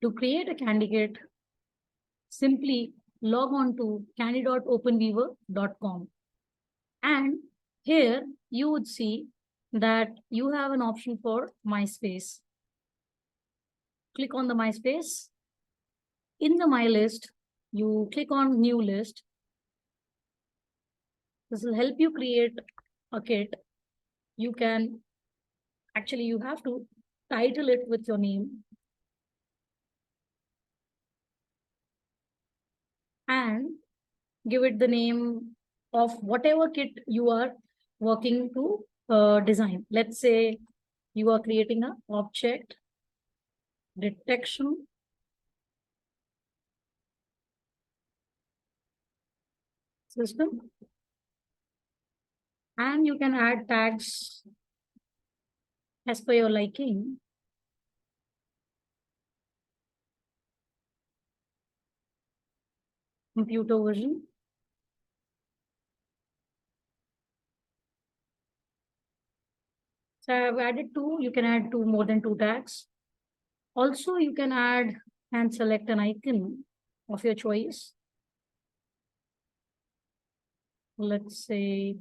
To create a kandi kit, simply log on to kandi.openweaver.com. And here you would see that you have an option for MySpace. Click on the MySpace. In the My List, you click on New List. This will help you create a kit. You can actually, you have to title it with your name and give it the name of whatever kit you are working to design. Let's say you are creating an object detection system, and you can add tags as per your liking. Computer vision. So I've added two. You can add two, more than two tags. Also, you can add and select an icon of your choice. Let's say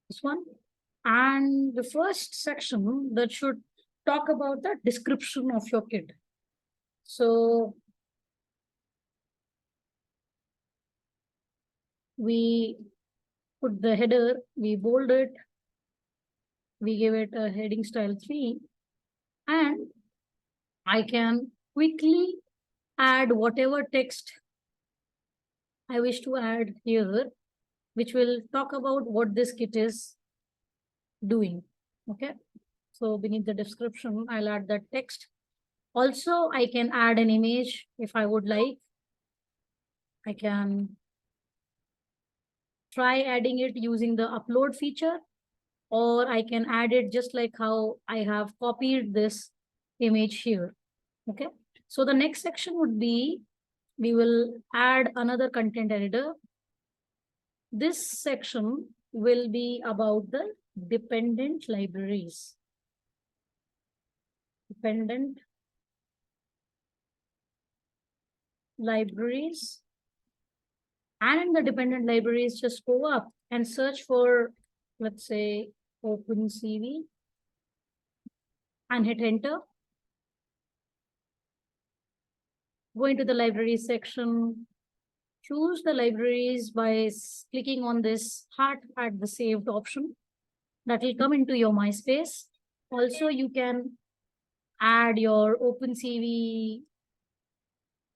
this one. And the first section that should talk about the description of your kit. So we put the header, we bold it, we give it a heading style 3, and I can quickly add whatever text I wish to add here, which will talk about what this kit is doing. Okay. So beneath the description, I'll add that text. Also, I can add an image if I would like. I can try adding it using the upload feature, or I can add it just like how I have copied this image here. Okay. So the next section would be, we will add another content editor. This section will be about the dependent libraries. Dependent libraries. And in the dependent libraries, just go up and search for, let's say, OpenCV and hit enter. Go into the libraries section, choose the libraries by clicking on this heart at the saved option. That will come into your MySpace. Also, you can add your OpenCV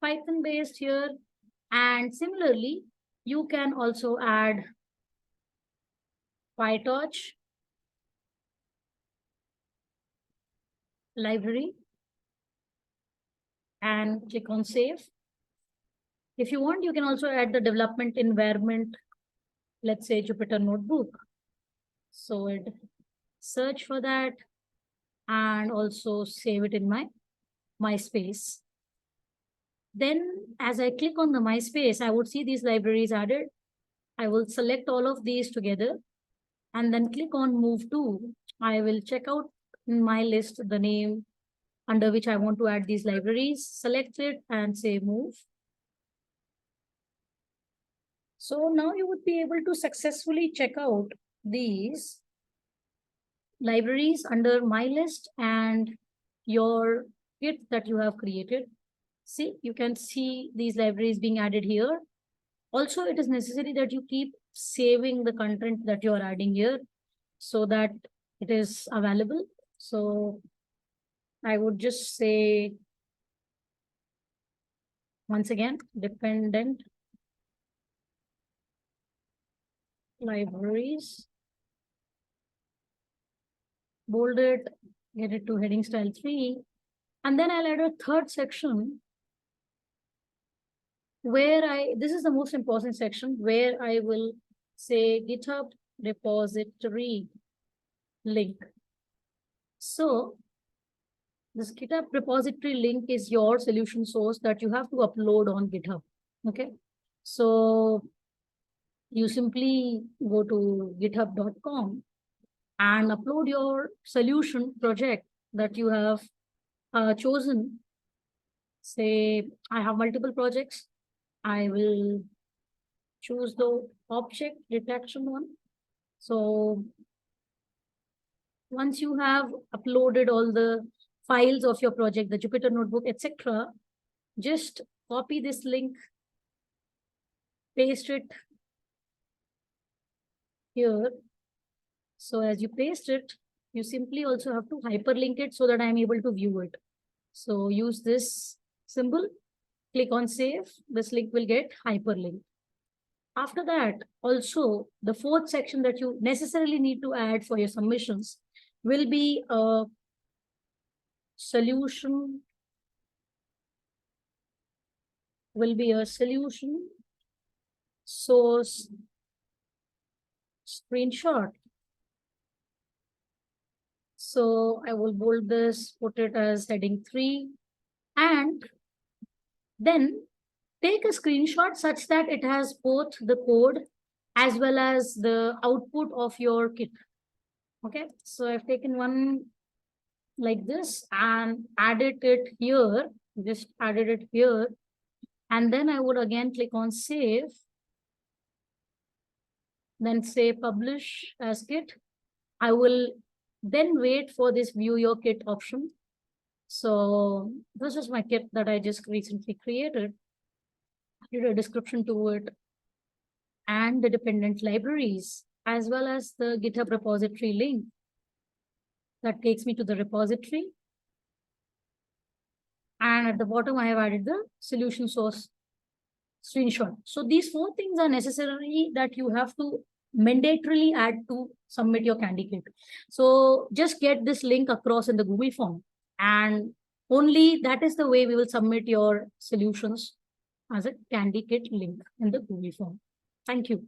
Python based here. And similarly, you can also add PyTorch library and click on save. If you want, you can also add the development environment, let's say Jupyter Notebook. So it search for that and also save it in my MySpace. Then as I click on the MySpace, I would see these libraries added. I will select all of these together and then click on move to. I will check out in my list the name under which I want to add these libraries, select it and say move. So now you would be able to successfully check out these libraries under my list and your kit that you have created. See, you can see these libraries being added here. Also, it is necessary that you keep saving the content that you are adding here so that it is available. So I would just say, once again, dependent libraries, bold it, get it to heading style 3, and then I'll add a third section where this is the most important section, where I will say GitHub repository link. So this GitHub repository link is your solution source that you have to upload on GitHub. Okay. So you simply go to github.com and upload your solution project that you have chosen say I have multiple projects. I will choose the object detection one. So once you have uploaded all the files of your project, the Jupyter Notebook, etc., just copy this link, paste it here. So as you paste it, you simply also have to hyperlink it so that I'm able to view it. So use this symbol, click on save. This link will get hyperlinked. After that, also the fourth section that you necessarily need to add for your submissions will be a solution, source screenshot. So I will bold this, put it as heading 3, and then take a screenshot such that it has both the code as well as the output of your kit. Okay, so I've taken one like this and added it here, just added it here. And then I would again click on save, then say publish as kit. I will then wait for this view your kit option. So this is my kit that I just recently created. Did a description to it and the dependent libraries, as well as the GitHub repository link that takes me to the repository. And at the bottom, I have added the solution source screenshot. So these 4 things are necessary that you have to mandatorily add to submit your kandi kit. So just get this link across in the Google form, and only that is the way we will submit your solutions as a kandi kit link in the Google form. Thank you.